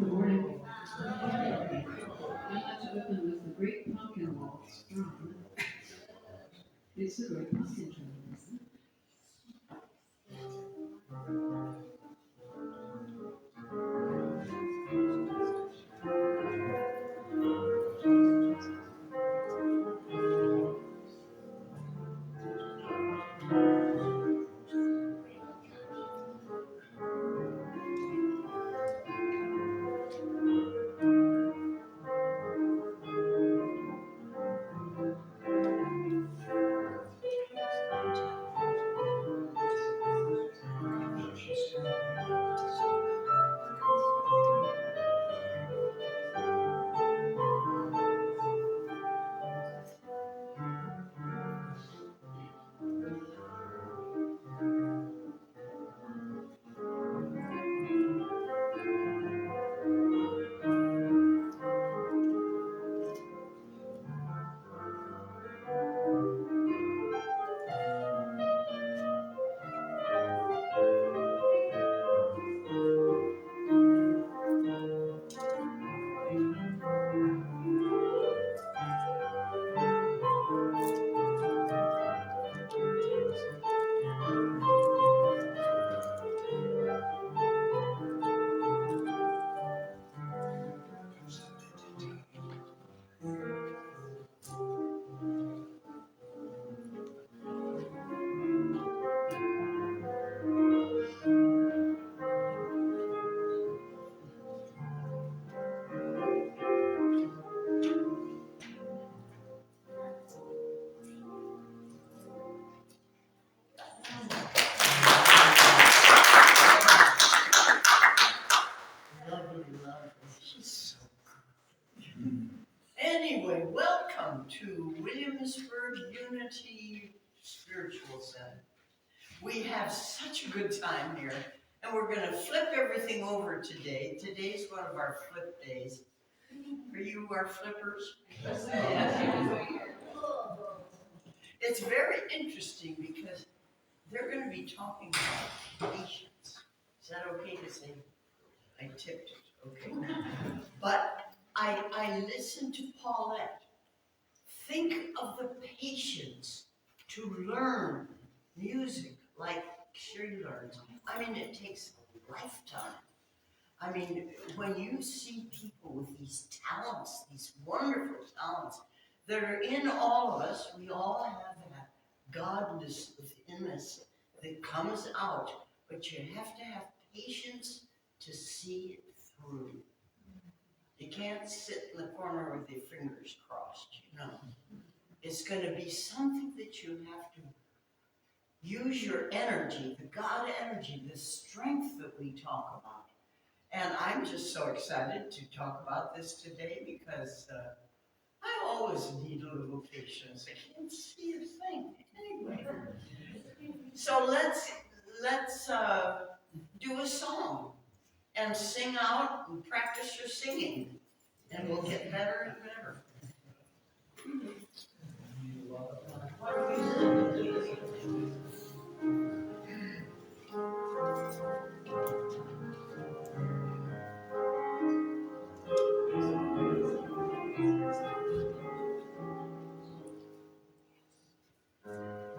Good morning. I'd like to open with the Great Pumpkin Waltz from It's the Great Pumpkin Train, isn't it? Anyway, welcome to Williamsburg Unity Spiritual Center. We have such a good time here, and we're going to flip everything over today. Today's one of our flip days. Are you our flippers? Yes. It's very interesting because they're going to be talking about patience. Is that okay to say? I tipped it. Okay. But I listened to Paulette. Think of the patience to learn music like she learns. I mean, it takes a lifetime. I mean, when you see people with these talents, these wonderful talents that are in all of us, we all have that godness within us that comes out, but you have to have patience to see it through. You can't sit in the corner with your fingers crossed, you know. It's going to be something that you have to use your energy, the God energy, the strength that we talk about. And I'm just so excited to talk about this today because I always need a little patience. I can't see a thing. Anyway, so let's do a song and sing out and practice your singing, and we'll get better and better.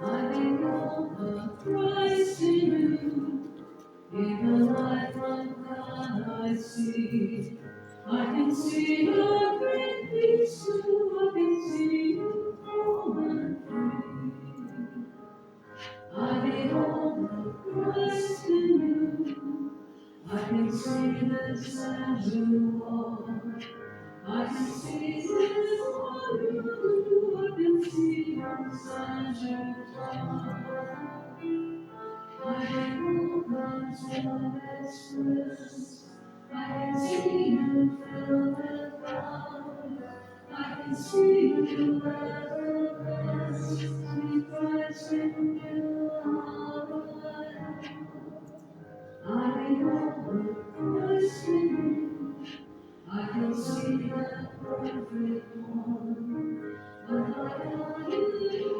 I behold the Christ in you, in the light of God I see. I can see the great peace too, I can see you whole and free. I behold the Christ in you, I can see this as you are. I can see this all you do, I can see this as you are. I behold God's love expressed, I can see you filled with love. I can see you as the best, sweet Christ in you are alive. I behold the Christ in you, I can see that perfect one. But I am you,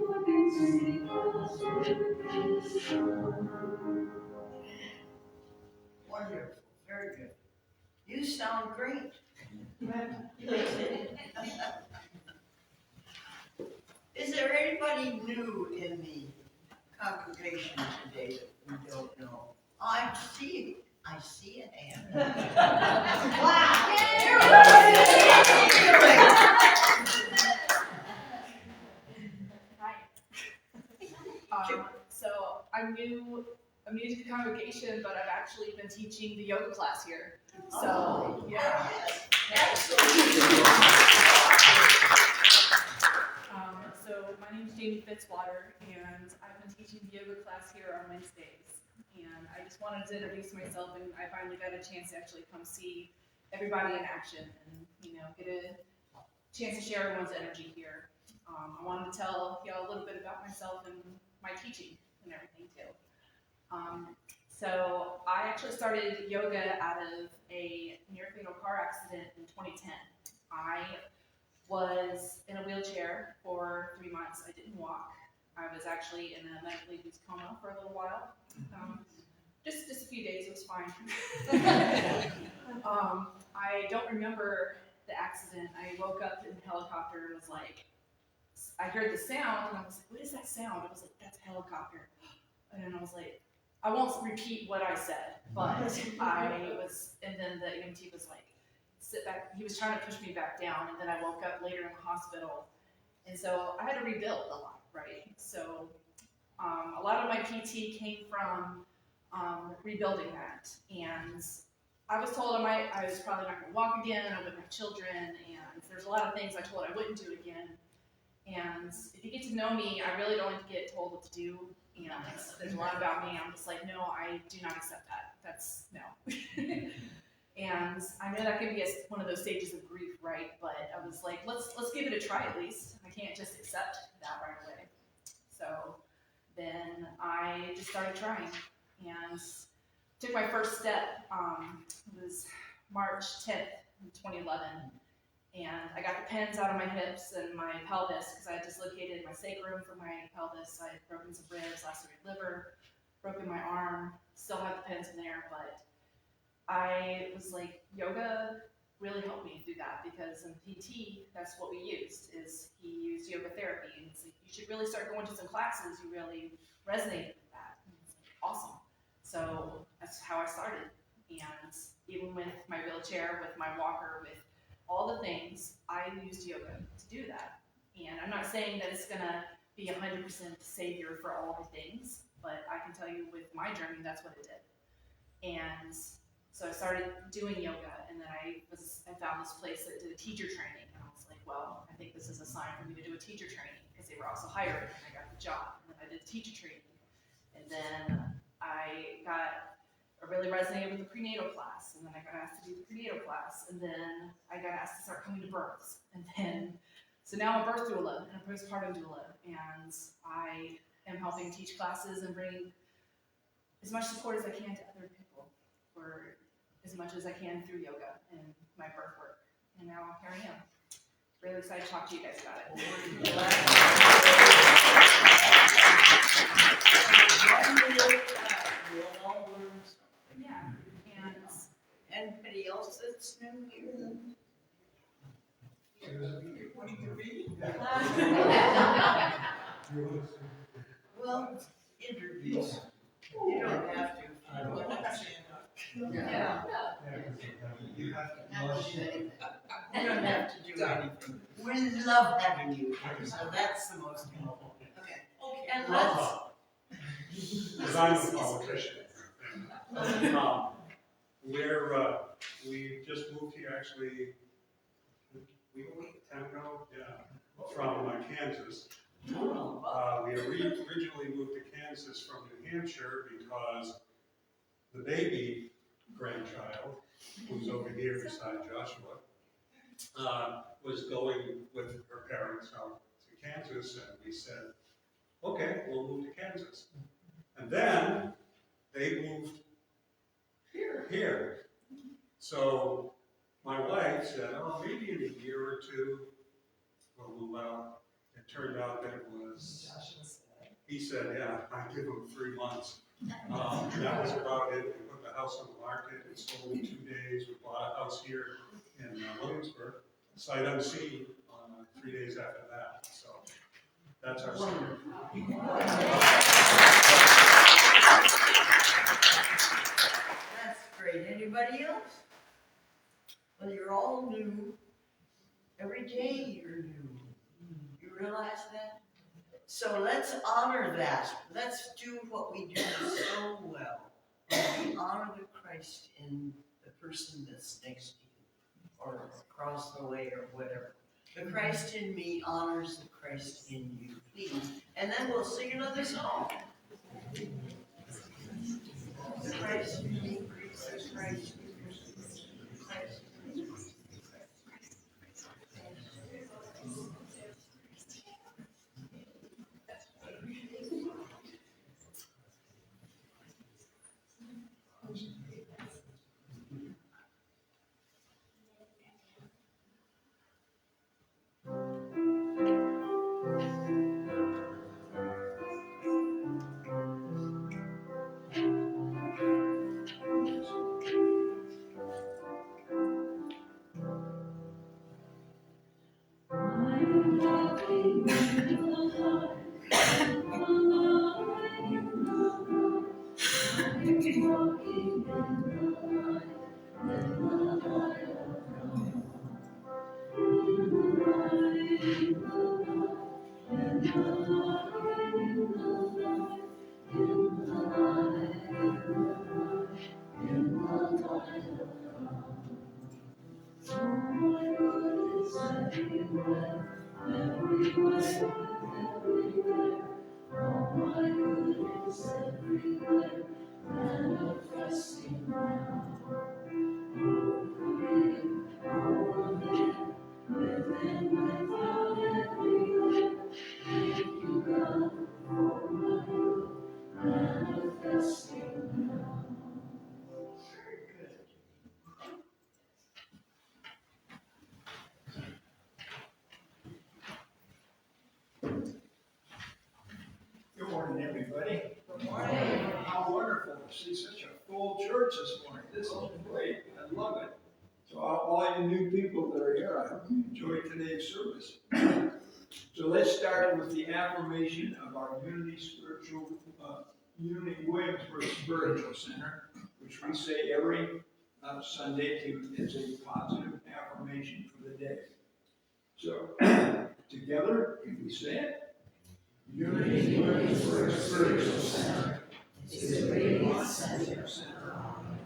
I can see God's perfect Son. Wonderful, very good. You sound great. Is there anybody new in the congregation today that we don't know? I see a hand. Wow! Hi. So I'm new to the congregation, but I've actually been teaching the yoga class here. So yeah. So my name is Jamie Fitzwater, and I've been teaching the yoga class here on Wednesdays. And I just wanted to introduce myself, and I finally got a chance to actually come see everybody in action and get a chance to share everyone's energy here. I wanted to tell y'all a little bit about myself and my teaching and everything too. So I actually started yoga out of a near-fatal car accident in 2010. I was in a wheelchair for 3 months. I didn't walk. I was actually in a medically induced coma for a little while. Just a few days, it was fine. I don't remember the accident. I woke up in the helicopter and was like, I heard the sound and I was like, what is that sound? I was like, that's a helicopter. And I was like, I won't repeat what I said, but and then the EMT was like, sit back. He was trying to push me back down, and then I woke up later in the hospital. And so I had to rebuild a lot, right? So a lot of my PT came from rebuilding that. And I was told I was probably not going to walk again, I wouldn't have children, and there's a lot of things I told I wouldn't do again. And if you get to know me, I really don't get told what to do. There's a lot about me. I'm just like, no, I do not accept that. That's no. And I know that can be one of those stages of grief, right? But I was like, let's give it a try at least. I can't just accept that right away. So then I just started trying and took my first step. It was March 10th, 2011. And I got the pins out of my hips and my pelvis because I had dislocated my sacrum from my pelvis. I had broken some ribs, lacerated liver, broken my arm, still have the pins in there. But I was like, yoga really helped me through that because in PT, that's what we used, is he used yoga therapy. And it's like, you should really start going to some classes. You really resonated with that. And it's like, awesome. So that's how I started. And even with my wheelchair, with my walker, with all the things, I used yoga to do that. And I'm not saying that it's gonna be 100% savior for all the things, but I can tell you with my journey, that's what it did. And so I started doing yoga, and then I found this place that did a teacher training, and I was like, well, I think this is a sign for me to do a teacher training, because they were also hiring, and I got the job, and then I did teacher training. And then I really resonated with the prenatal class, and then I got asked to do the prenatal class, and then I got asked to start coming to births, and then, so now I'm a birth doula and a postpartum doula, and I am helping teach classes and bring as much support as I can to other people for as much as I can through yoga and my birth work, and now here I am. Really excited to talk to you guys about it. Yeah, and anybody else that's new here? You're pointing to me? Well, introduce. You don't have to. Yeah. You don't have to do anything. We love having you here, so that's the most important. Okay. And let's. Because I'm a politician. We just moved here actually a week, 10 ago, from Kansas. We originally moved to Kansas from New Hampshire because the baby grandchild, who's over here beside Joshua, was going with her parents out to Kansas, and we said, okay, we'll move to Kansas. And then they moved here. So my wife said, oh, maybe in a year or two we'll move out. It turned out that it was he said, yeah, I give him 3 months. That was about it. We put the house on the market. It sold in 2 days. We bought a house here in Williamsburg, sight unseen, 3 days after that. So that's our story. That's great. Anybody else? Well, you're all new. Every day you're new. You realize that? So let's honor that. Let's do what we do so well. We honor the Christ in the person that's next to you, or across the way, or whatever. The Christ in me honors the Christ in you, please. And then we'll sing another song. The Christ in me, the Christ in me, the Christ in me. I'm walking in the light, and the light in the light. I'm walking in the light, in the light of God. In the light, in the light, in the light, in the light, in the light, in the light of God. Oh, my good is everywhere. Everywhere, everywhere, all my good is everywhere, manifesting now. Over me, over there, within, without, everywhere. Thank you, God, for my good, manifesting now. Very good. Good morning, everybody. Good morning. How wonderful to see such a full church this morning. This is great. I love it. So all you new people that are here, I hope you enjoyed today's service. So let's start with the affirmation of our Unity Williamsburg Spiritual Center, which we say every Sunday is a positive affirmation for the day. So together, can we say it? Unity Williamsburg Spiritual Center is a radiant center on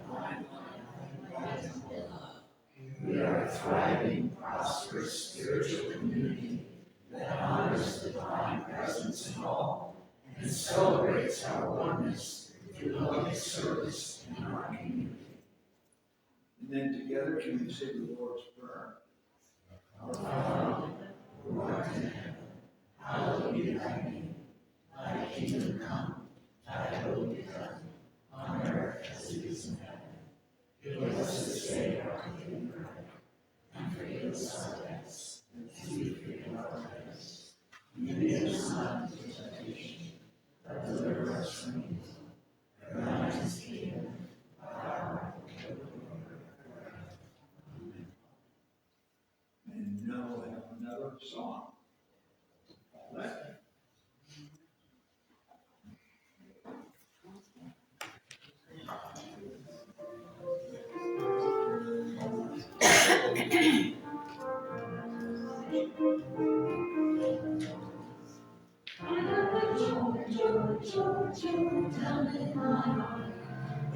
we are a thriving, prosperous spiritual community that honors the divine presence in all and celebrates our oneness through loving service in our community. And then together, can we say the Lord's Prayer? Our Father, who art in heaven, hallowed be thy name. Thy kingdom come, thy will be done, on earth as it is in heaven. Give us this day our daily bread, and forgive us our debts, as we forgive our debtors. And lead us not into temptation, but deliver us from evil. For thine is the kingdom, power, and glory. Amen. And now we'll have another song. All that. I have a joy, joy, joy, joy down in my heart,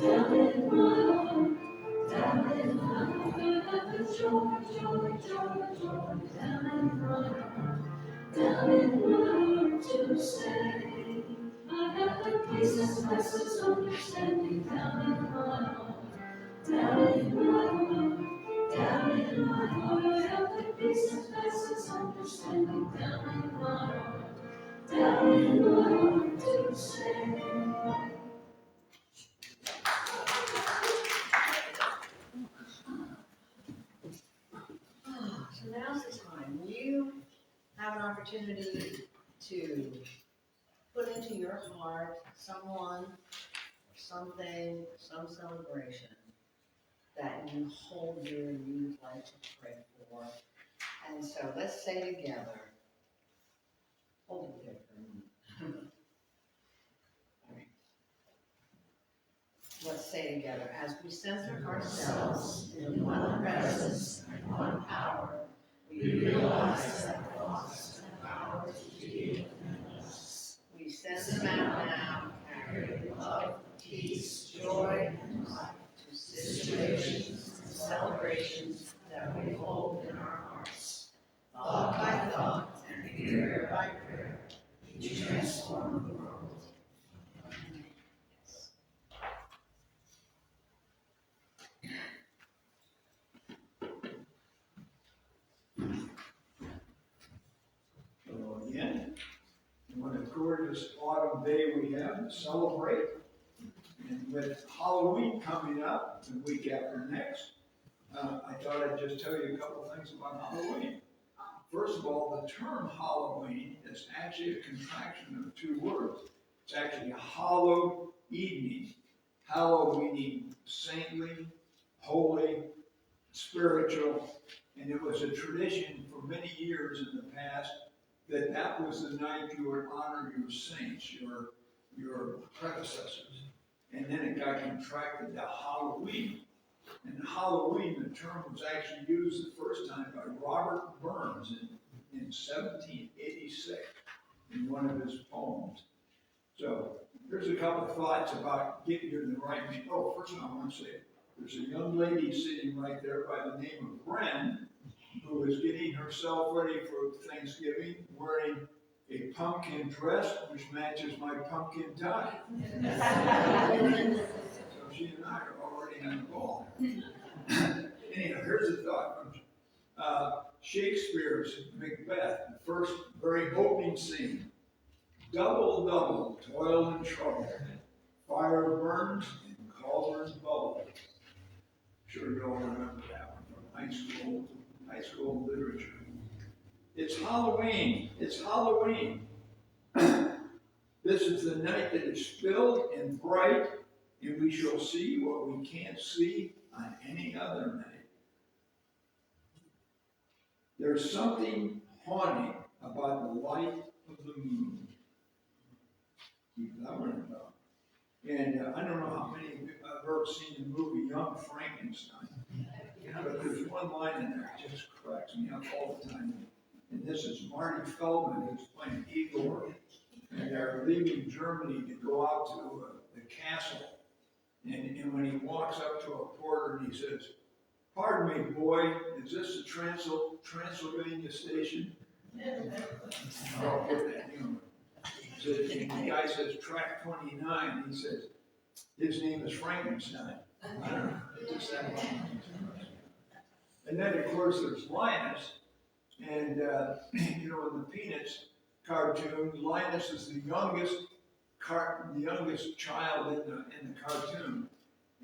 down in my heart, down in my heart. I have a joy, joy, joy, joy down in my heart, down in my heart to stay. I have a peace that passes understanding down in my heart, down in my heart, down in my heart. I have a peace that passes understanding down in my heart. Down in my heart to say. So now's the time. You have an opportunity to put into your heart someone, something, some celebration that you hold dear and you'd like to pray for. And so let's say together, hold it there for a minute. All right. Let's say together, as we center ourselves in one presence and one power, we realize that the loss and power to be within us. We send them out now, carrying love, peace, joy, and life to situations and celebrations that we hold in our hearts. Thought by thought and prayer by prayer, we transform the world. So again, what a gorgeous autumn day we have to celebrate. And with Halloween coming up the week after next, I thought I'd just tell you a couple things about Halloween. First of all, the term Halloween is actually a contraction of two words. It's actually a hallowed evening. Hallowed meaning saintly, holy, spiritual, and it was a tradition for many years in the past that that was the night you would honor your saints, your predecessors. And then it got contracted to Halloween. And Halloween, the term was actually used the first time by Robert Burns in 1786 in one of his poems. So here's a couple of thoughts about getting you in the right meaning. Oh, first of all, I want to say, there's a young lady sitting right there by the name of Bren, who is getting herself ready for Thanksgiving, wearing a pumpkin dress, which matches my pumpkin tie. So she and I are already on the ball. Anyhow, here's a thought from Shakespeare's Macbeth, the first very opening scene. Double, double, toil and trouble, fire burns and cauldrons bubble. Sure you all remember that one from high school literature. It's Halloween. It's Halloween. This is the night that is filled and bright, and we shall see what we can't see on any other night. There's something haunting about the light of the moon. Keep that one about. And I don't know how many have ever seen the movie Young Frankenstein, but there's one line in there that just cracks me up all the time. And this is Marty Feldman, who's playing Igor, and they're leaving Germany to go out to the castle. And when he walks up to a porter and he says, "Pardon me, boy, is this the Transylvania station?" I'll get that humor. And the guy says, "Track 29." He says, "His name is Frankenstein." I don't know. It just that long. And then, of course, there's Linus. And, in the Peanuts cartoon, Linus is the youngest child in the cartoon.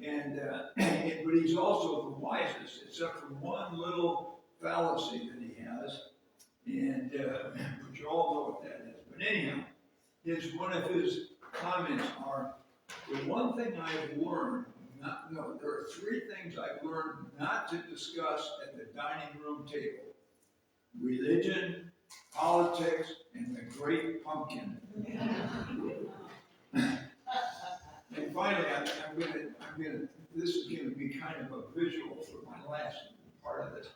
And, but he's also the wisest, except for one little fallacy that he has. And, but you all know what that is. But anyhow, one of his comments are, the one thing I've learned, there are three things I've learned not to discuss at the dining room table. Religion, politics, and the great pumpkin. And finally, I'm gonna, this is gonna be kind of a visual for my last part of this.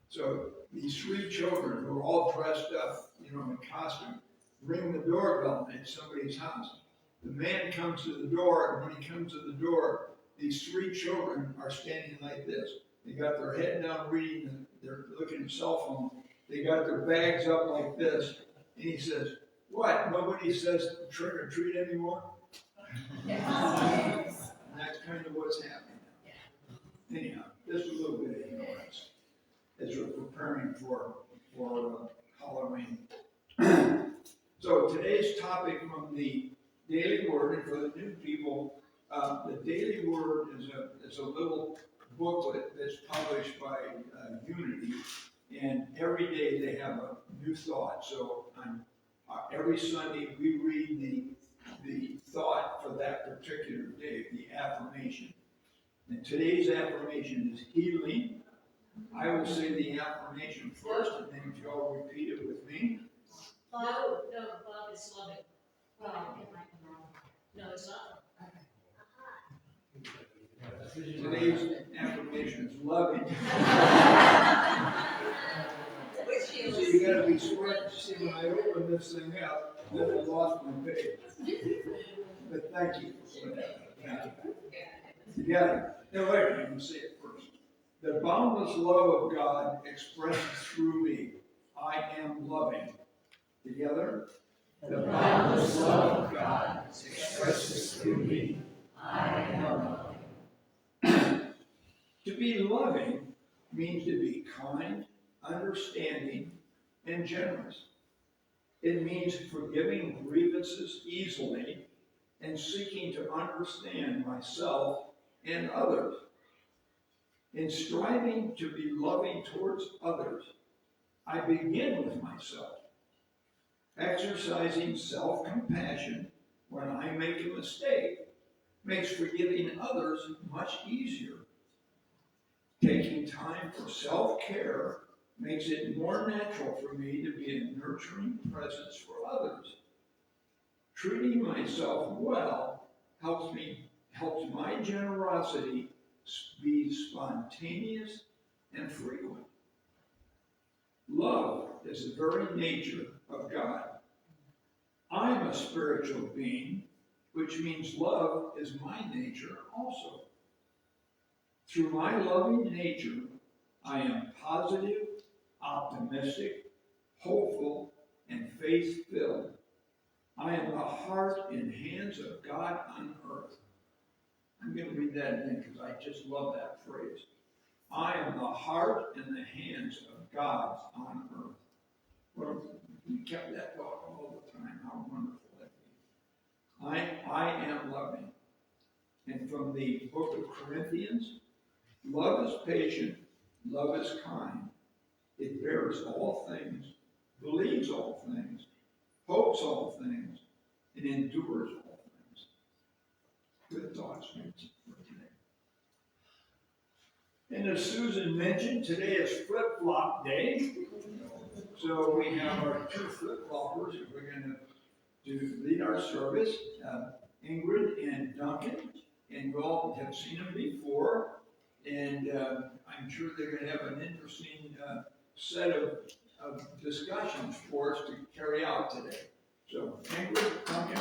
So these three children who are all dressed up, in costume, ring the doorbell at somebody's house. The man comes to the door, and when he comes to the door, these three children are standing like this. They got their head down reading, they're looking at cell phone. They got their bags up like this. And he says, "What, nobody says trick or treat anymore?" And that's kind of what's happening now. Anyhow, just a little bit of humor as we're preparing for Halloween. So today's topic from the Daily Word, and for the new people, the Daily Word is a little booklet that's published by Unity, and every day they have a new thought. So every Sunday we read the thought for that particular day, the affirmation. And today's affirmation is healing. I will say the affirmation first, and then if you all repeat it with me. No, love is loving. Well, no, it's not. Today's affirmation is loving. So you gotta be smart. See, when I open this thing up, then I lost my page. But thank you for that. Thank you. Together. No, wait, I'm gonna say it first. The boundless love of God expressed through me. I am loving. Together. The boundless love of God expresses through me. I am loving. To be loving means to be kind, understanding, and generous. It means forgiving grievances easily and seeking to understand myself and others. In striving to be loving towards others, I begin with myself. Exercising self-compassion when I make a mistake makes forgiving others much easier. Taking time for self-care makes it more natural for me to be a nurturing presence for others. Treating myself well helps my generosity be spontaneous and frequent. Love is the very nature of God. I'm a spiritual being, which means love is my nature also. Through my loving nature, I am positive, optimistic, hopeful, and faith-filled. I am the heart and hands of God on earth. I'm going to read that again because I just love that phrase. I am the heart and the hands of God on earth. Well, we kept that thought all the time. How wonderful that is. I am loving. And from the book of Corinthians, love is patient, love is kind. It bears all things, believes all things, hopes all things, and endures all things. Good thoughts for today. And as Susan mentioned, today is flip-flop day. So we have our two flip-floppers that we're going to lead our service, Ingrid and Duncan. And we all have seen them before. And I'm sure they're going to have an interesting set of discussions for us to carry out today. So, Ingrid, Duncan.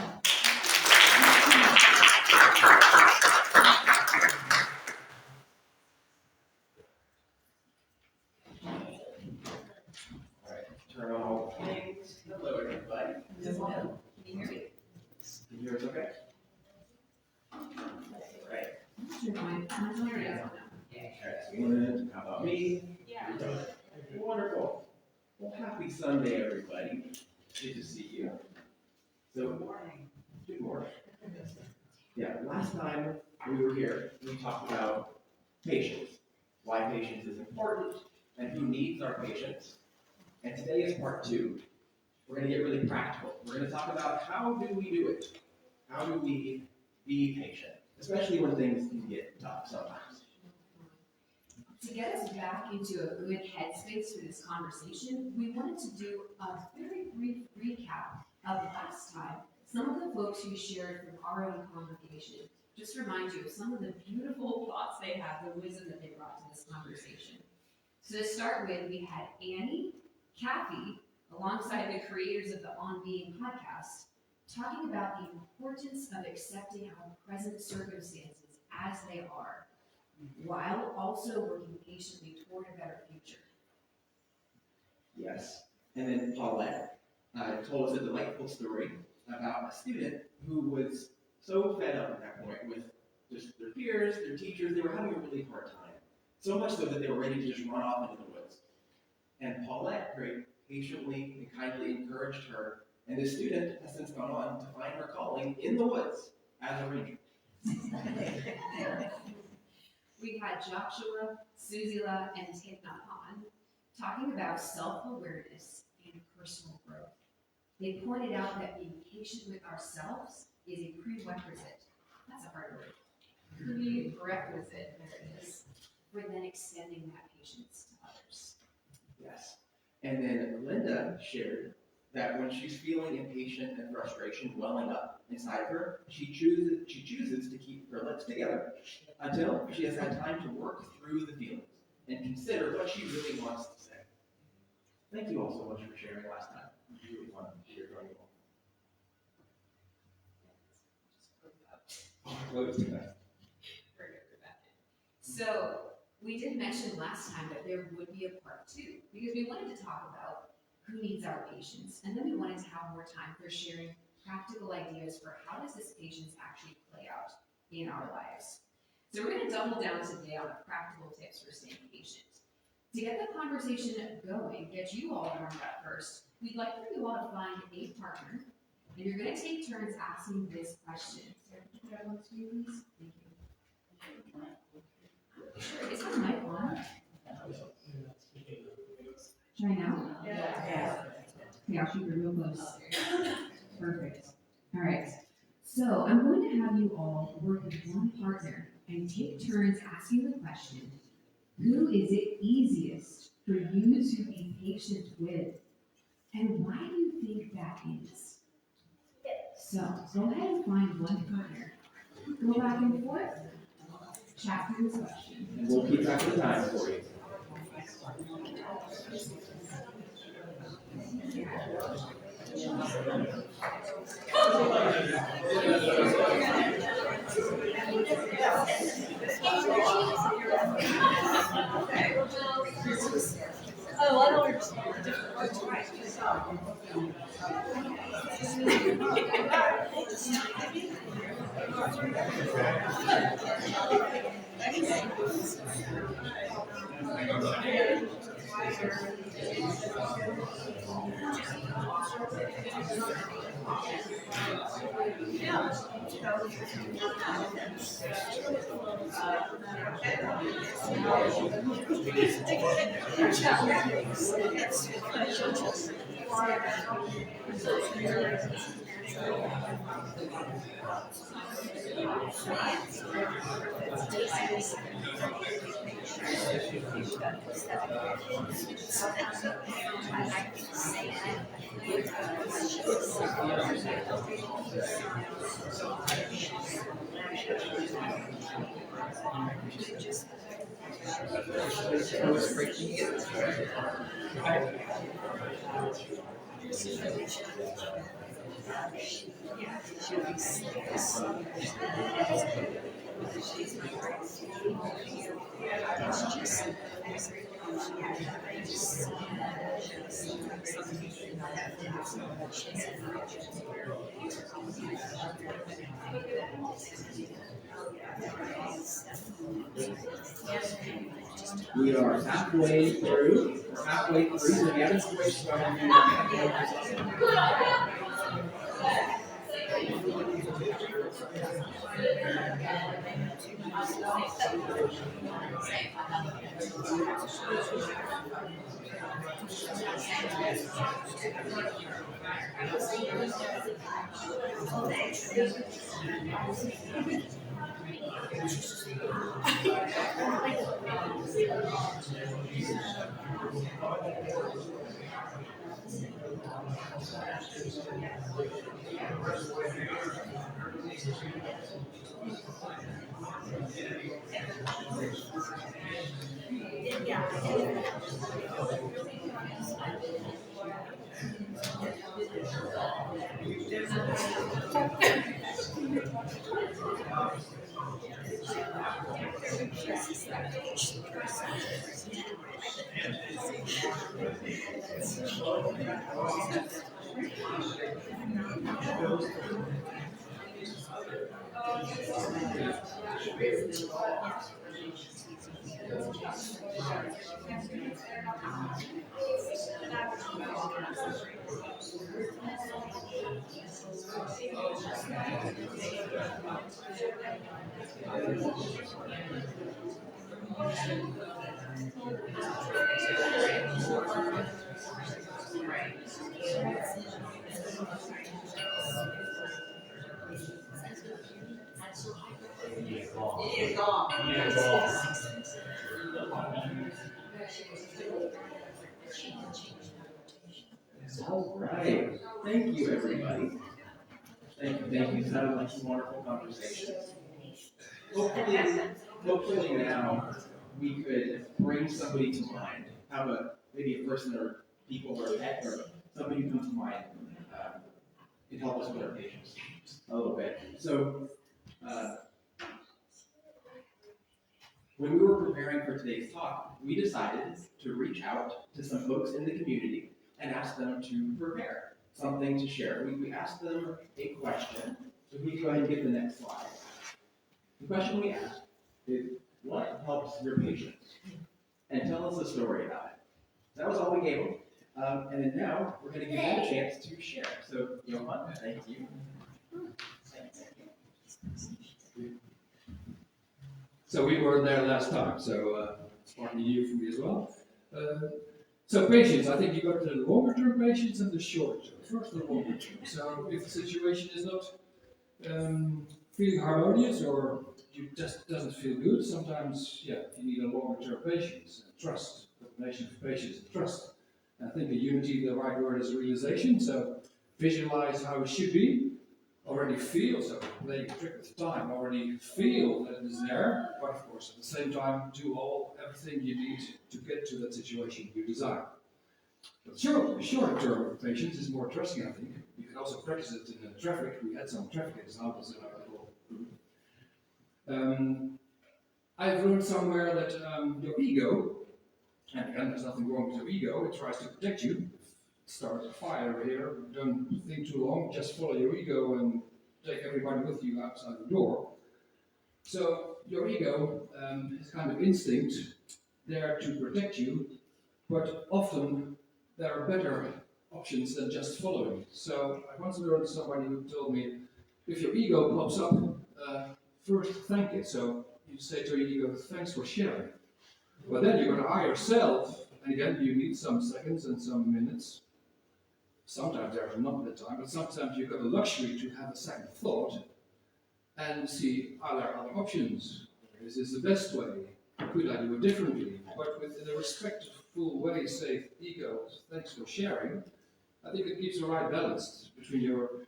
All right, turn on all the things. Hello, everybody. Can you hear me? Can you hear us okay? All right. Excellent. How about me? Yeah. Wonderful. Well, happy Sunday, everybody. Good to see you. So, good morning. Yeah, last time we were here, we talked about patience, why patience is important, and who needs our patience. And today is part 2. We're going to get really practical. We're going to talk about how do we do it? How do we be patient, especially when things can get tough sometimes. To get us back into a good headspace for this conversation, we wanted to do a very brief recap of last time. Some of the folks who shared from our own congregation, just remind you of some of the beautiful thoughts they had, the wisdom that they brought to this conversation. So to start with, we had Annie, Kathy, alongside the creators of the On Being podcast, talking about the importance of accepting our present circumstances as they are, while also working patiently toward a better future. Yes. And then Paulette told us a delightful story about a student who was so fed up at that point with just their peers, their teachers. They were having a really hard time. So much so that they were ready to just run off into the woods. And Paulette very patiently and kindly encouraged her. And this student has since gone on to find her calling in the woods as a ranger. We had Joshua, Susila, and Tignahan talking about self-awareness and personal growth. They pointed out that being patient with ourselves is a prerequisite. That's a hard word. Prerequisite, there it is, for then extending that patience to others. Yes. And then Linda shared that when she's feeling impatient and frustration welling up inside of her, she chooses to keep her lips together until she has had time to work through the feelings and consider what she really wants to say. Thank you all so much for sharing last time. It was really fun to hear from you all. So we did mention last time that there would be a part 2 because we wanted to talk about who needs our patience, and then we wanted to have more time for sharing practical ideas for how does this patience actually play out in our lives. So we're going to double down today on the practical tips for staying patient. To get the conversation going, get you all warmed up first, we'd like for you all to find a partner, and you're going to take turns asking this question. Sarah, can you put that on the screen, please? Thank you. Sure, is my mic on? Try now? Yeah. Okay, I'll keep it real close. Perfect. All right. So I'm going to have you all work with one partner and take turns asking the question, who is it easiest for you to be patient with? And why do you think that is? So go ahead and find one partner. Go back and forth. Chat through this question. And we'll keep track of the time for you. Oh, I don't understand. We are halfway through. We're halfway through. So if you haven't switched, go ahead and do that. You need a gong. All right. Thank you, everybody. Thank you. Sounded like some wonderful conversations. Hopefully now we could bring somebody to mind. Have maybe a person or people or a pet or somebody who comes to mind can help us with our patients a little bit. So when we were preparing for today's talk, we decided to reach out to some folks in the community and ask them to prepare something to share. We asked them a question. So if we can go ahead and get the next slide. The question we asked is, what helps your patients? And tell us a story about it. That was all we gave them. And then now we're going to give them a chance to share. So, Johan, thank you. So we were there last time, so it's partly new for me as well. So patience, I think you got the longer term patience and the short term. First, the longer term. So if the situation is not feeling harmonious or you just doesn't feel good, sometimes you need a longer term patience and trust. The combination of patience and trust. And I think in Unity the right word is realization. So visualize how it should be. Already feel, so playing a trick with time, already feel that it is there, but of course at the same time do everything you need to get to that situation you desire. But shorter term patience is more trusting, I think. You can also practice it in traffic. We had some traffic examples in our little group. I've learned somewhere that your ego, and again there's nothing wrong with your ego, it tries to protect you. Start a fire here, don't think too long, just follow your ego and take everybody with you outside the door. So your ego is kind of instinct there to protect you, but often there are better options than just following. So I once learned somebody who told me, if your ego pops up, first thank it. So you say to your ego, thanks for sharing. But then you're going to hire yourself, and again you need some seconds and some minutes. Sometimes there's not the time, but sometimes you've got the luxury to have a second thought and see, are there other options? Is this the best way? Could I do it differently? But within a respectful way, say, ego, thanks for sharing. I think it keeps the right balance between your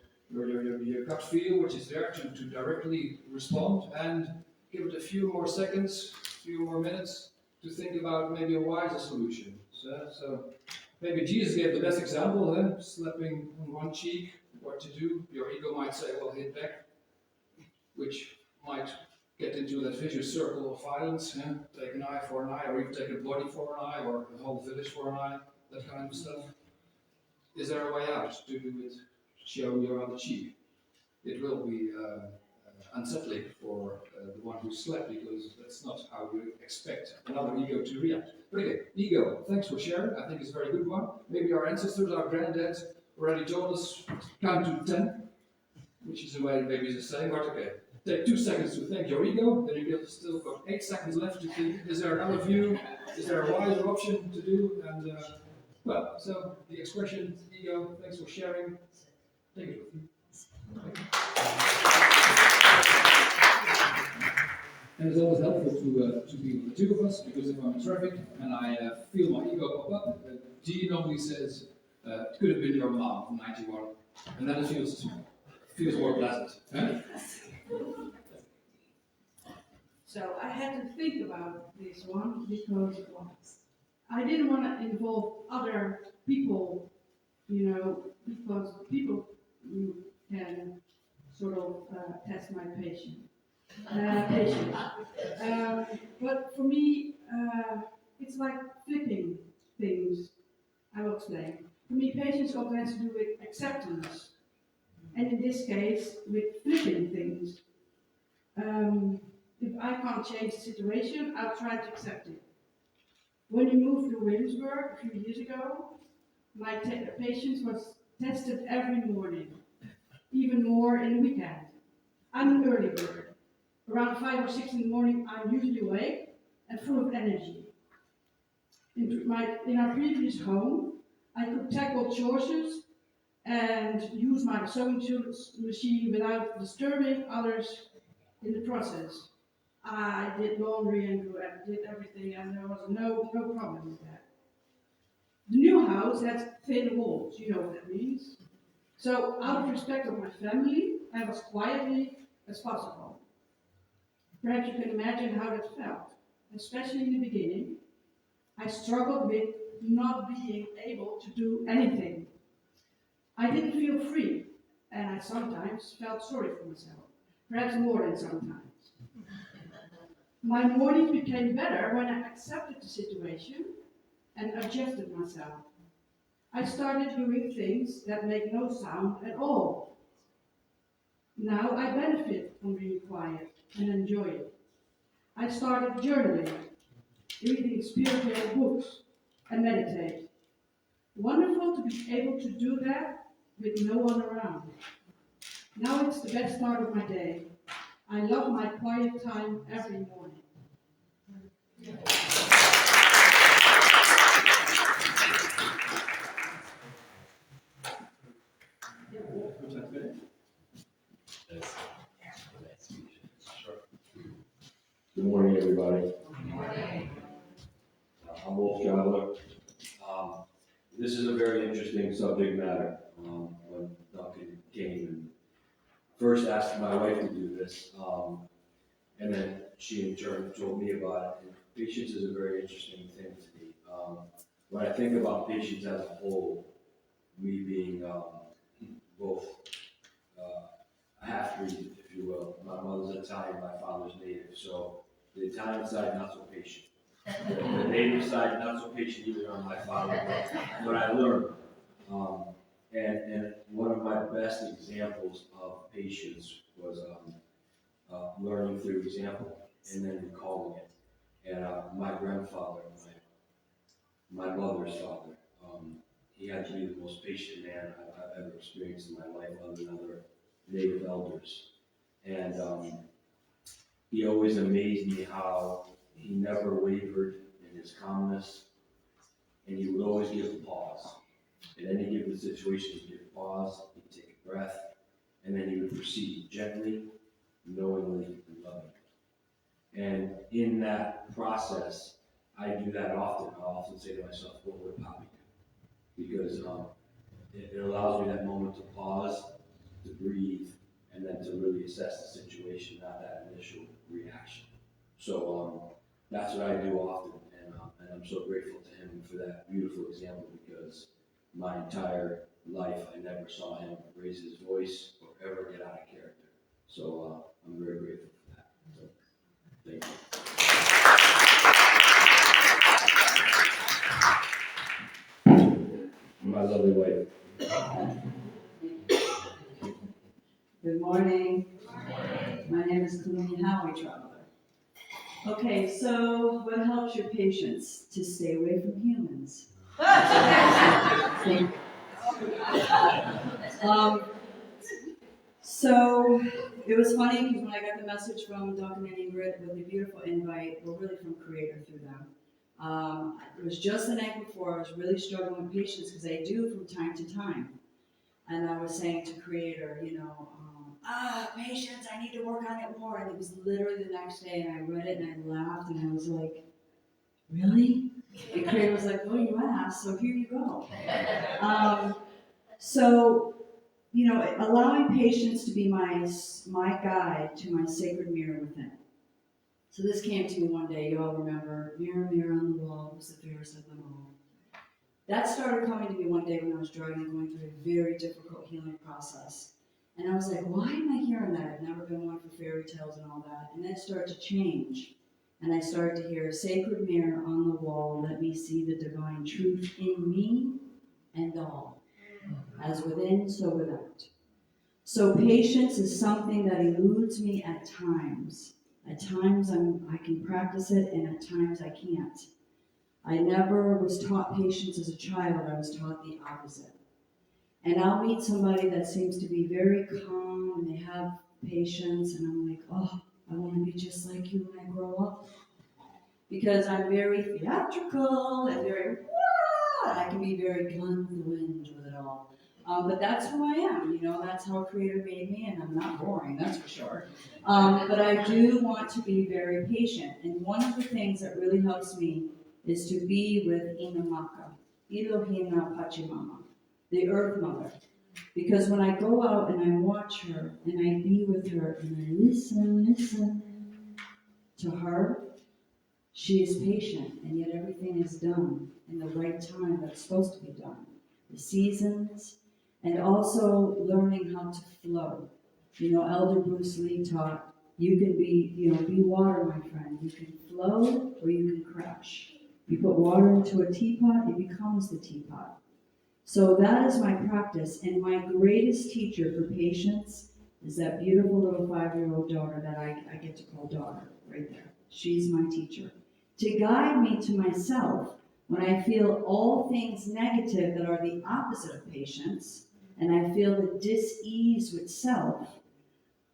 gut feel, which is there to directly respond, and give it a few more seconds, a few more minutes to think about maybe a wiser solution. So maybe Jesus gave the best example, slapping on one cheek, what to do. Your ego might say, well, hit back, which might get into that vicious circle of violence, take an eye for an eye, or even take a body for an eye, or a whole village for an eye, that kind of stuff. Is there a way out to do it, show your other cheek? It will be unsettling for the one who slept, because that's not how you expect another ego to react. But again, ego, thanks for sharing. I think it's a very good one. Maybe our ancestors, our granddads already told us count to 10, which is a way maybe it's the same, but okay. Take 2 seconds to thank your ego, then you've still got 8 seconds left to think, is there another view? Is there a wiser option to do? And well, so the expression, ego, thanks for sharing, take it with you. And it's always helpful to be with the two of us, because if I'm in traffic and I feel my ego pop up, G normally says, it could have been your mom from 91, and then it feels more pleasant. Huh? So I had to think about this one because I didn't want to involve other people, because people can sort of test my patience. But for me, it's like flipping things. I will explain. For me, patience often has to do with acceptance, and in this case, with flipping things. If I can't change the situation, I'll try to accept it. When we moved to Williamsburg a few years ago, my patience was tested every morning, even more in the weekend. I'm an early bird. Around 5 or 6 in the morning, I'm usually awake and full of energy. In our previous home, I could tackle chores and use my sewing machine without disturbing others in the process. I did laundry and did everything, and there was no problem with that. The new house has thin walls, you know what that means. So, out of respect of my family, I was quietly as possible. Perhaps you can imagine how that felt, especially in the beginning. I struggled with not being able to do anything. I didn't feel free, and I sometimes felt sorry for myself, perhaps more than sometimes. My mornings became better when I accepted the situation and adjusted myself. I started doing things that make no sound at all. Now I benefit from being quiet and enjoy it. I started journaling, reading spiritual books, and meditate. Wonderful to be able to do that with no one around. Now it's the best start of my day. I love my quiet time every morning. Good morning, everybody. I'm Wolf Traveler. This is a very interesting subject matter. When Duncan came and first asked my wife to do this, and then she in turn told me about it. And patience is a very interesting thing to me. When I think about patience as a whole, me being both a half-breed, if you will. My mother's Italian, my father's native, so the Italian side not so patient. The native side not so patient either on my father, but I learned. And one of my best examples of patience was learning through example and then recalling it. And my grandfather, my mother's father, he had to be the most patient man I've ever experienced in my life, other than other native elders. And he always amazed me how he never wavered in his calmness, and he would always give a pause. In any given situation, he'd give a pause, he'd take a breath, and then he would proceed gently, knowingly, and lovingly. And in that process, I do that often. I'll often say to myself, what would Poppy do? Because it allows me that moment to pause, to breathe, and then to really assess the situation, not that initial reaction. So that's what I do often, and I'm so grateful to him for that beautiful example, because my entire life I never saw him raise his voice or ever get out of character. So I'm very grateful for that. So, thank you. My lovely wife. Good morning. My name is Colleen Howie Traveler. Okay, so what helps your patients to stay away from humans? So it was funny because when I got the message from Duncan and Ingrid with a beautiful invite, we're really from Creator through them. It was just the night before I was really struggling with patience, because I do from time to time. And I was saying to Creator, patience, I need to work on it more. And it was literally the next day, and I read it and I laughed and I was like, really? And Creator was like, oh, you asked, so here you go. Allowing patience to be my guide to my sacred mirror within. So this came to me one day, you all remember, mirror, mirror on the wall, who's the fairest of them all. That started coming to me one day when I was going through a very difficult healing process. And I was like, why am I hearing that? I've never been one for fairy tales and all that. And then it started to change. And I started to hear, sacred mirror on the wall, let me see the divine truth in me and all. As within, so without. So patience is something that eludes me at times. At times I can practice it, and at times I can't. I never was taught patience as a child. I was taught the opposite. And I'll meet somebody that seems to be very calm, and they have patience, and I'm like, oh, I want to be just like you when I grow up. Because I'm very theatrical and very, I can be very gun with the wind with it all. But that's who I am, that's how a creator made me, and I'm not boring, that's for sure. But I do want to be very patient, and one of the things that really helps me is to be with Inamaka, Elohim Pachamama, the Earth Mother. Because when I go out and I watch her, and I be with her, and I listen to her, she is patient, and yet everything is done in the right time that's supposed to be done. The seasons, and also learning how to flow. Elder Bruce Lee taught, you can be water, my friend. You can flow or you can crash. You put water into a teapot, it becomes the teapot. So that is my practice, and my greatest teacher for patience is that beautiful little 5-year-old daughter that I get to call daughter, right there. She's my teacher. To guide me to myself when I feel all things negative that are the opposite of patience, and I feel the dis-ease with self,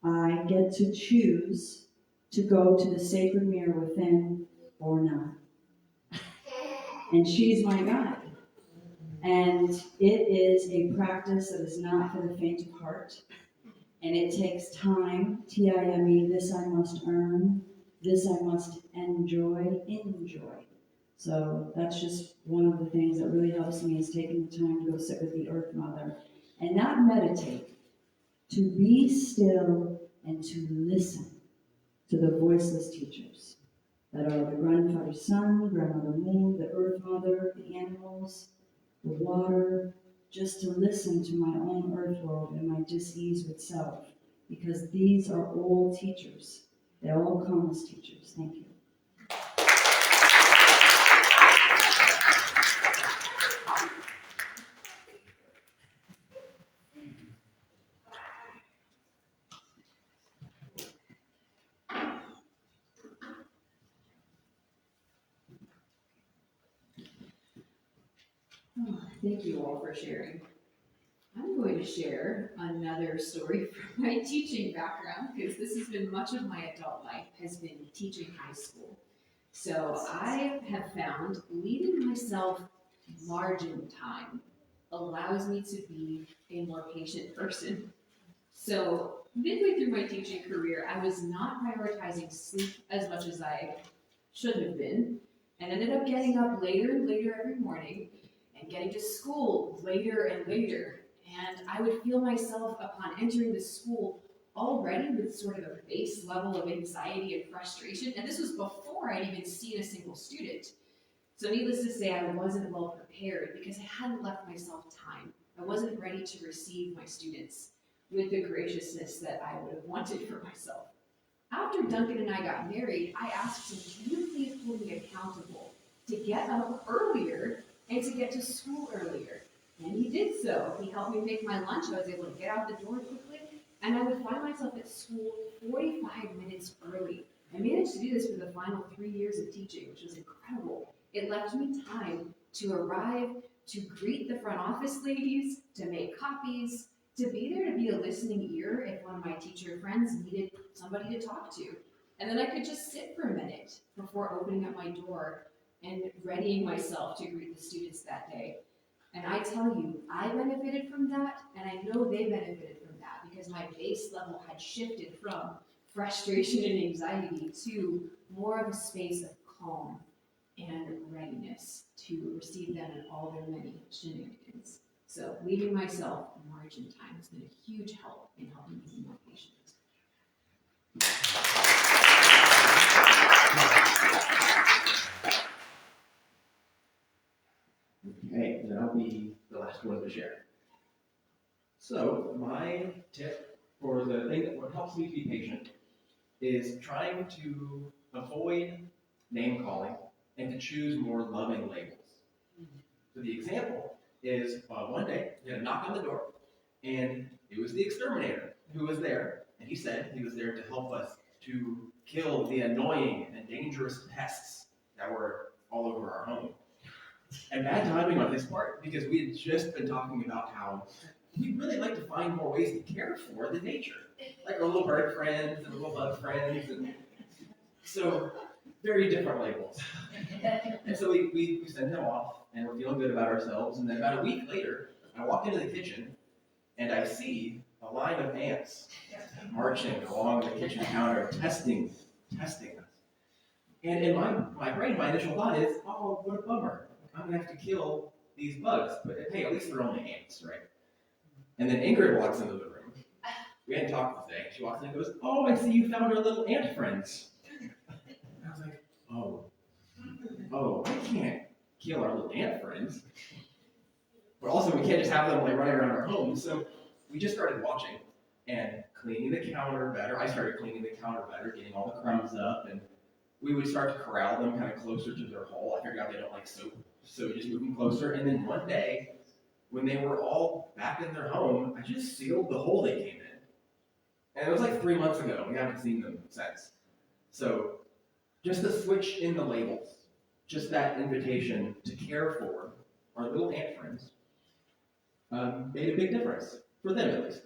I get to choose to go to the sacred mirror within or not. And she's my guide. And it is a practice that is not for the faint of heart. And it takes time, T-I-M-E, this I must earn, this I must enjoy. So that's just one of the things that really helps me is taking the time to go sit with the Earth Mother and not meditate, to be still and to listen to the voiceless teachers that are the grandfather sun, grandmother moon, the Earth Mother, the animals, the water, just to listen to my own earth world and my dis-ease with self, because these are all teachers. They all come as teachers. Thank you. Oh, thank you all for sharing. I'm going to share another story from my teaching background, because this has been much of my adult life, has been teaching high school. So I have found leaving myself margin time allows me to be a more patient person. So midway through my teaching career, I was not prioritizing sleep as much as I should have been, and ended up getting up later and later every morning and getting to school later and later. And I would feel myself upon entering the school already with sort of a base level of anxiety and frustration. And this was before I'd even seen a single student. So needless to say, I wasn't well prepared because I hadn't left myself time. I wasn't ready to receive my students with the graciousness that I would have wanted for myself. After Duncan and I got married, I asked him, can you please hold me accountable to get up earlier and to get to school earlier? And he did so. He helped me make my lunch. I was able to get out the door quickly, and I would find myself at school 45 minutes early. I managed to do this for the final 3 years of teaching, which was incredible. It left me time to arrive, to greet the front office ladies, to make copies, to be there to be a listening ear if one of my teacher friends needed somebody to talk to. And then I could just sit for a minute before opening up my door and readying myself to greet the students that day. And I tell you, I benefited from that, and I know they benefited from that, because my base level had shifted from frustration and anxiety to more of a space of calm and readiness to receive them in all their many shenanigans. So leaving myself margin time has been a huge help in helping me be more patient. Okay, then I'll be the last one to share. So my tip for the thing that what helps me be patient is trying to avoid name calling and to choose more loving labels. So the example is one day we had a knock on the door, and it was the exterminator who was there, and he said he was there to help us to kill the annoying and dangerous pests that were all over our home. And bad timing on his part, because we had just been talking about how we'd really like to find more ways to care for the nature, like our little bird friends and little bug friends, and so very different labels. And so we sent him off, and we're feeling good about ourselves. And then about a week later, I walked into the kitchen, and I see a line of ants marching along the kitchen counter, testing us. And in my brain, my initial thought is, oh, what a bummer. I'm gonna have to kill these bugs, but hey, at least they're only ants, right? And then Ingrid walks into the room. We hadn't talked today. She walks in and goes, oh, I see you found our little ant friends. And I was like, oh, I can't kill our little ant friends. But also, we can't just have them like running around our home. So we just started watching and cleaning the counter better. I started cleaning the counter better, getting all the crumbs up, and we would start to corral them kind of closer to their hole. I figured out they don't like soap, so we just moved them closer. And then one day, when they were all back in their home, I just sealed the hole they came in. And it was like 3 months ago. We haven't seen them since. So just the switch in the labels, just that invitation to care for our little ant friends, made a big difference, for them at least.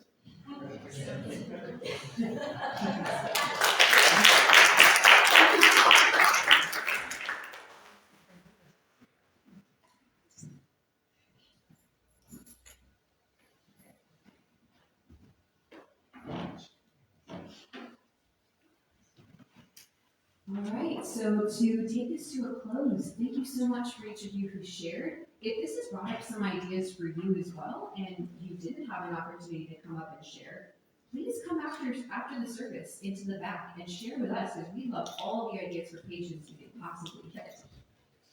All right, so to take this to a close, thank you so much for each of you who shared. If this has brought up some ideas for you as well, and you didn't have an opportunity to come up and share, please come after the service into the back and share with us, because we love all the ideas for patients you can possibly get.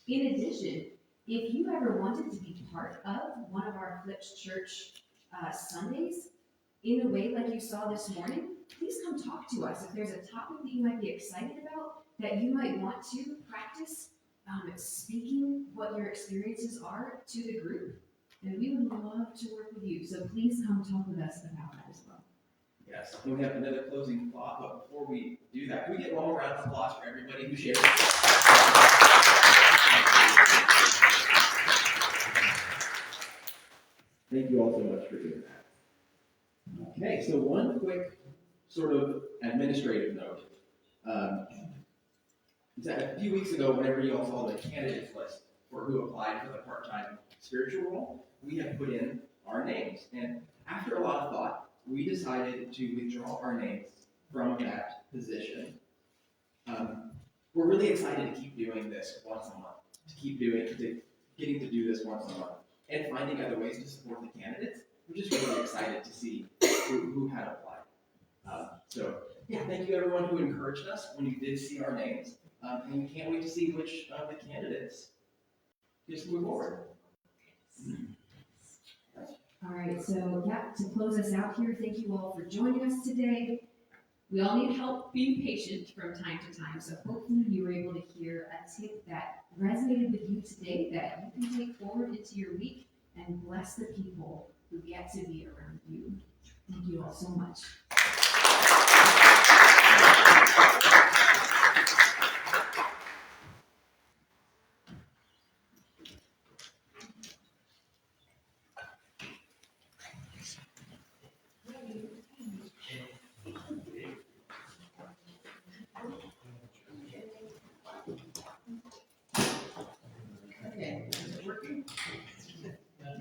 In addition, if you ever wanted to be part of one of our Flipped Church Sundays, in a way like you saw this morning, please come talk to us. If there's a topic that you might be excited about, that you might want to practice speaking what your experiences are to the group, then we would love to work with you. So please come talk with us about that as well. Yes, and we have another closing thought, but before we do that, can we get one more round of applause for everybody who shared? Thank you all so much for doing that. Okay, so one quick sort of administrative note. A few weeks ago, whenever you all saw the candidates list for who applied for the part-time spiritual role, we have put in our names. And after a lot of thought, we decided to withdraw our names from that position. We're really excited to keep doing this once a month, getting to do this once a month, and finding other ways to support the candidates. We're just really excited to see who had applied. So, yeah, thank you everyone who encouraged us when you did see our names. And we can't wait to see which of the candidates just move forward. All right, so yeah, to close us out here, thank you all for joining us today. We all need help being patient from time to time, so hopefully you were able to hear a tip that resonated with you today that you can take forward into your week and bless the people who get to be around you. Thank you all so much.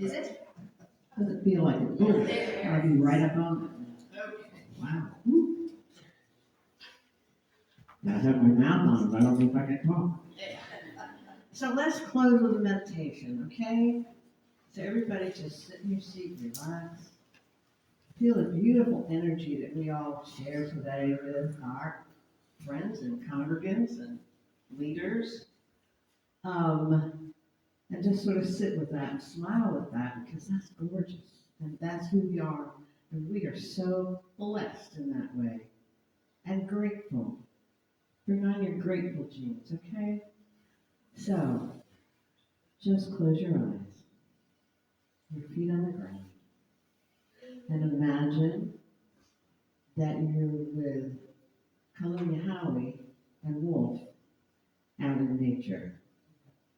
Is it? Does it feel like it? Oh, I'll be right up on it. Wow. Woo. I have my mouth on it, but I don't know if I can talk. So let's close with a meditation, okay? So everybody just sit in your seat, relax. Feel the beautiful energy that we all share today with our friends and congregants and leaders. And just sort of sit with that and smile with that, because that's gorgeous. And that's who we are. And we are so blessed in that way. And grateful. Bring on your grateful genes, okay? So, just close your eyes. Your feet on the ground. And imagine that you're with Cullum Howie and Wolf out in nature,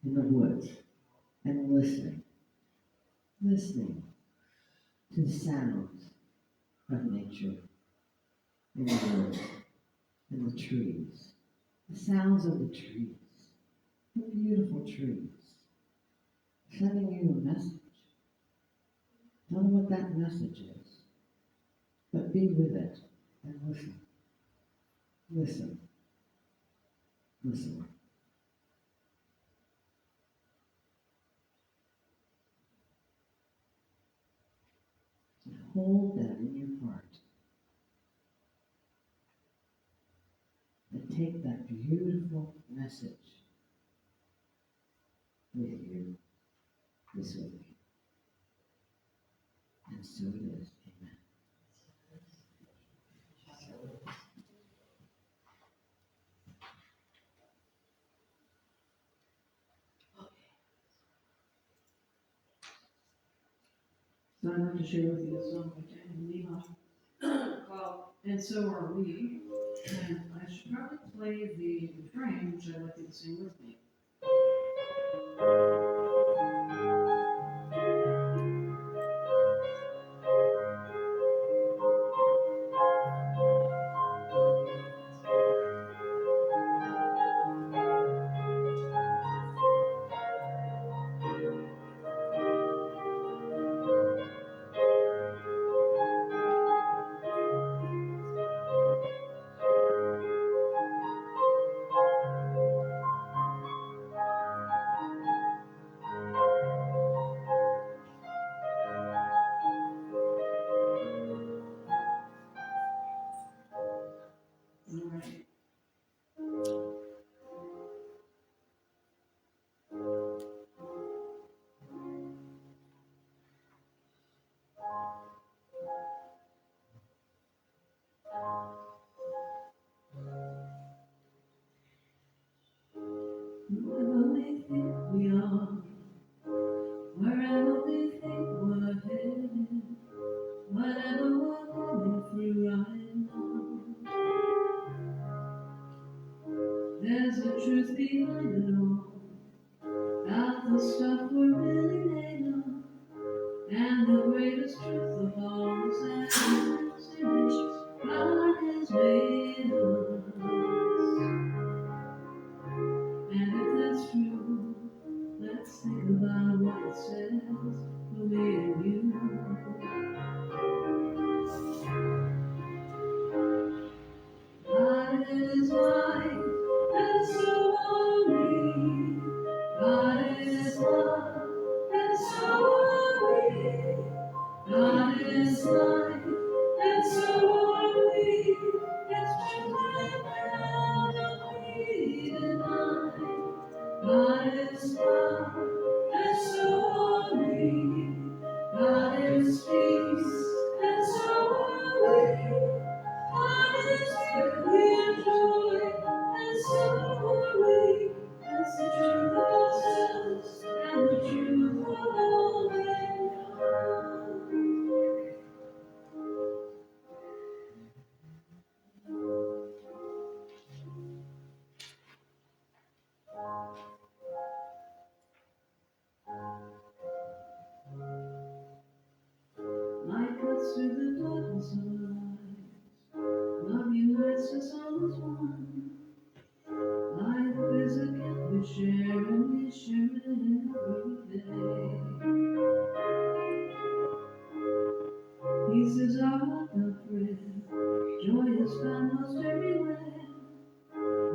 in the woods. And listening to the sounds of nature, in the woods, in the trees, the sounds of the trees, the beautiful trees, sending you a message. Tell them what that message is. But be with it and listen. Listen. Listen. And hold that in your heart. And take that beautiful message with you this week. And so it is. Amen. So I'd like to share with you a song by Dan and Neha called And So Are We. And I should probably play the refrain, which I'd like you to sing with me. All right. Whoever we think we are, wherever we think we're headed, whatever we're going through right now, there's a truth behind it all, about the stuff we're really made of, and the greatest truth of all is that it's image God has made us. And if that's true, let's think about what it says for me and you. God is light, and so are we. God is love, and so are we. God is light, and so are we. It's true that we deny. God is love, and so are we. God is peace, and so are we. God is beauty and joy, and so are we. That's the truth of ourselves, and the truth of all mankind. Light cuts through the darkness of our lives. Love unites us all as one. Life is a gift we share, and we share it every day. Peace is our heartfelt prayer. Joy is found most everywhere.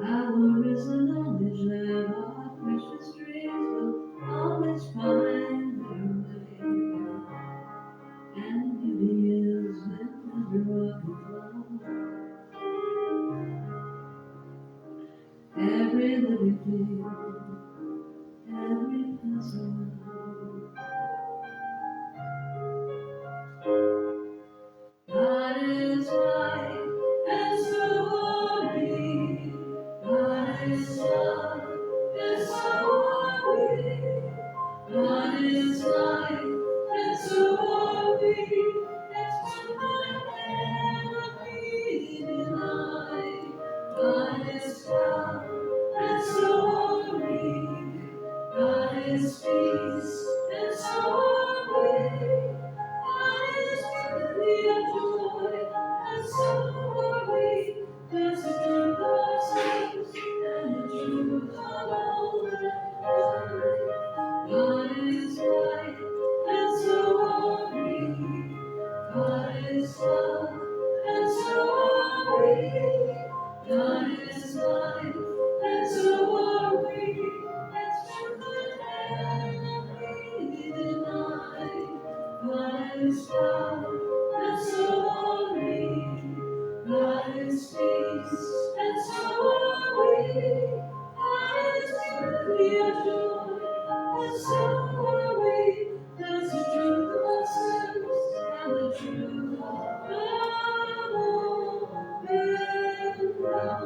Power is the knowledge that our precious dreams will always find their way. And beauty is in every rock and flower, every living thing, every passing hour. God is light, and so are we. God is love, and so are we. God is light, and so are we. It's true that never be denied. God is love, and so are we. God is peace, and so are we. God is beauty and joy, and so are we. There's the truth of ourselves, and the truth of all mankind. God is light, and so are we. God is love, We are joy, and so are we. That's the truth of ourselves and the truth of all men right.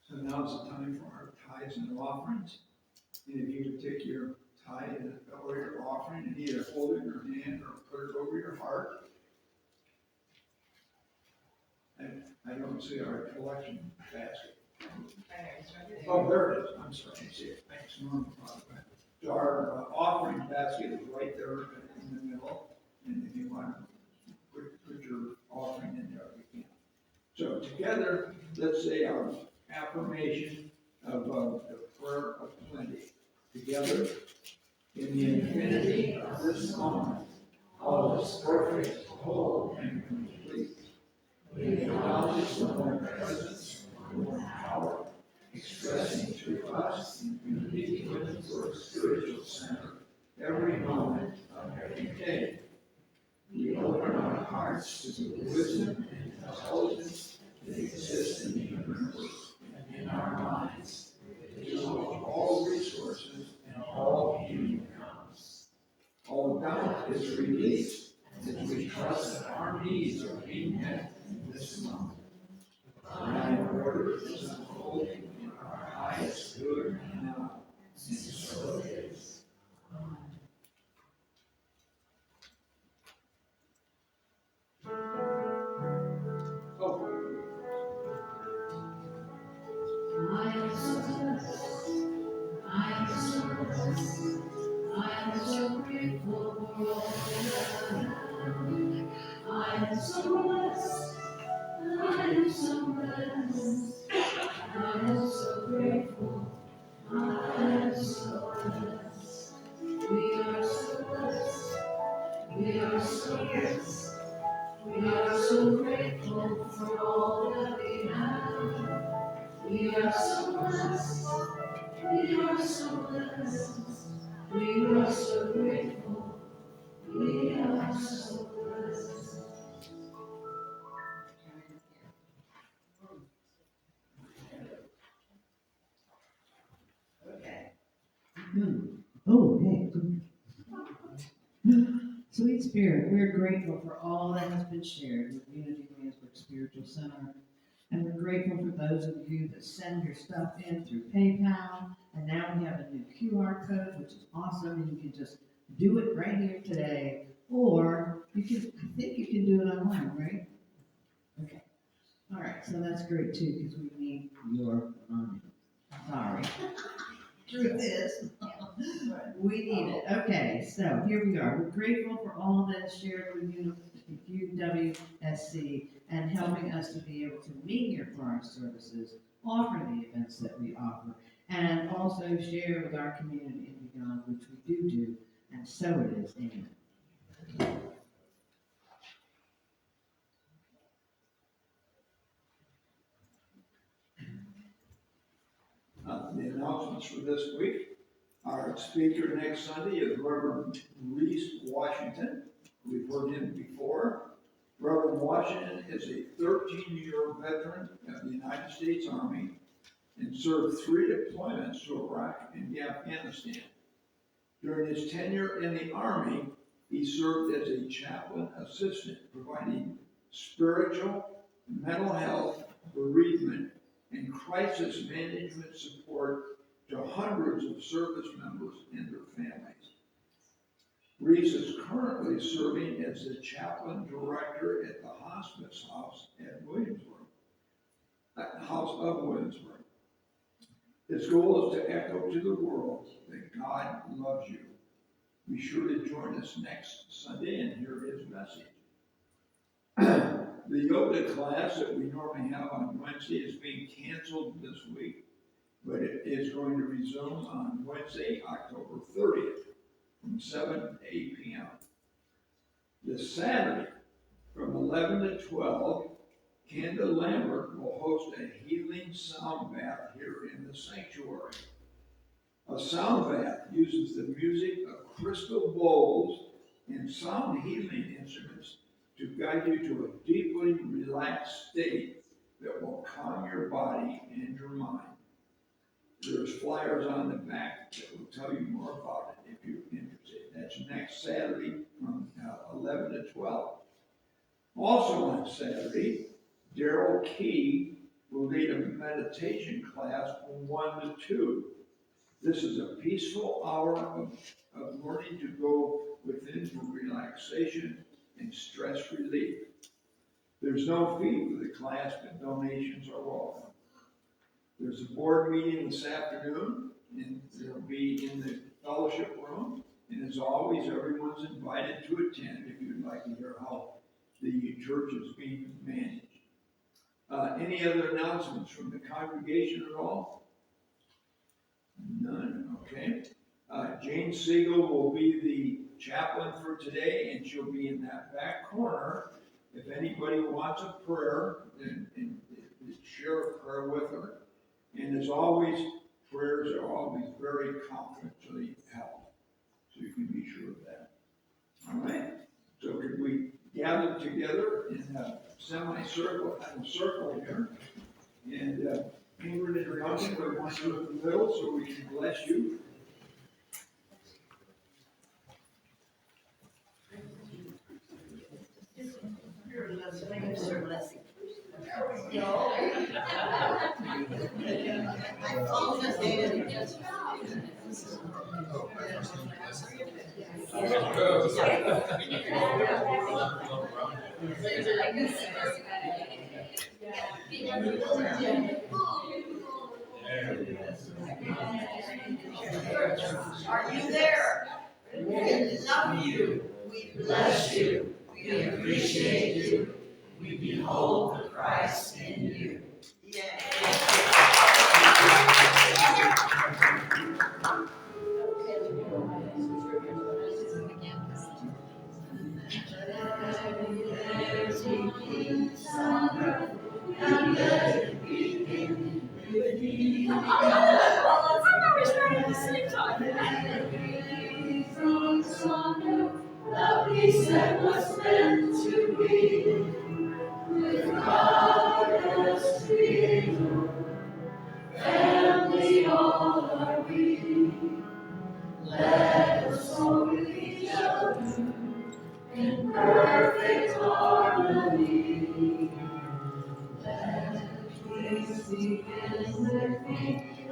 So now's the time for our tithes and offerings. And if you would take your tithe or your offering and either hold it in your hand or put it over your heart. And I don't see our collection basket. Oh, there it is. I'm sorry. I see it. Thanks, Norm. So our offering basket is right there in the middle. And if you want to put your offering in there, you can. So together, let's say our affirmation of the prayer of plenty. Together, in the infinity of this moment, all is perfect, whole, and complete. We acknowledge the one presence, the one power, expressing to us in Unity Williamsburg Spiritual Center every moment of every day. We open our hearts to the wisdom and intelligence that exists in the universe and in our minds, to all resources and all human comes. All doubt is released as we trust that our needs are being met in this moment. Divine order is unfolding in our highest good now, and so it is. I am so blessed. I am so blessed. I am so grateful for all that I have. I am so blessed. I am so blessed. I am so grateful. I am so blessed. We are so blessed. We are so blessed. We are so grateful for all that we have. We are so blessed. We are so blessed. We are so grateful. We are so blessed. Okay. Oh, hey. Sweet Spirit, we're grateful for all that has been shared with Unity Williamsburg Spiritual Center. And we're grateful for those of you that send your stuff in through PayPal. And now we have a new QR code, which is awesome. And you can just do it right here today. Or you can, I think you can do it online, right? Okay. All right, so that's great too, because we need your money. Sorry. Truth is, we need it. Okay, so here we are. We're grateful for all that is shared with UWSC and helping us to be able to meet here for our services, offer the events that we offer, and also share with our community and beyond, which we do, and so it is. Amen. The announcements for this week. Our speaker next Sunday is Reverend Reese Washington. We've heard him before. Reverend Washington is a 13-year veteran of the United States Army and served 3 deployments to Iraq and Afghanistan. During his tenure in the Army, he served as a chaplain assistant, providing spiritual, mental health, bereavement, and crisis management support to hundreds of service members and their families. Reese is currently serving as the chaplain director at the hospice house at House of Williamsburg. His goal is to echo to the world that God loves you. Be sure to join us next Sunday and hear his message. The yoga class that we normally have on Wednesday is being canceled this week, but it is going to resume on Wednesday, October 30th from 7 to 8 p.m. This Saturday from 11 to 12, Kenda Lambert will host a healing sound bath here in the sanctuary. A A sound bath uses the music of crystal bowls and sound healing instruments to guide you to a deeply relaxed state that will calm your body and your mind. There's flyers on the back that will tell you more about it if you're interested. That's next Saturday from 11 to 12. Also on Saturday, Daryl Key will lead a meditation class from 1 to 2. This is a peaceful hour of learning to go within for relaxation and stress relief. There's no fee for the class, but donations are welcome. There's a board meeting this afternoon, and it'll be in the fellowship room. And as always, everyone's invited to attend if you'd like to hear how the church is being managed. Any other announcements from the congregation at all? None, okay. Jane Siegel will be the chaplain for today, and she'll be in that back corner. If anybody wants a prayer, then share a prayer with her. And as always, prayers are always very confidentially held. So you can be sure of that. All right? So could we gather together in a semicircle, in a circle here? And Ingrid and Duncan, we want you in the middle so we can bless you. Are you there? We love you. We bless you. We appreciate you. We behold the Christ in you. The peace that was meant to be with God as Creator, family all are we. Let us hold with each other in perfect harmony. Let peace begin with me.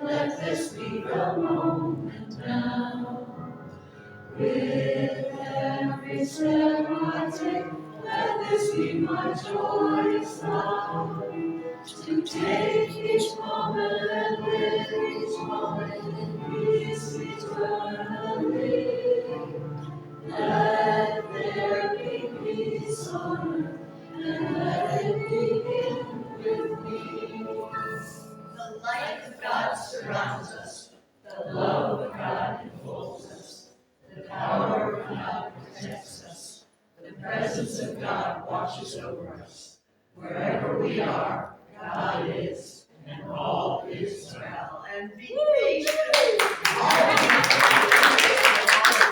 Let this be the moment now. With every step I take, let this be my choice now. To take each moment and live each moment in peace eternally. Let there be peace on earth, and let it begin with me. The light of God surrounds us. The love of God enfolds us. The power of God protects us. The presence of God watches over us. Wherever we are, God is, and all is well. And be patient.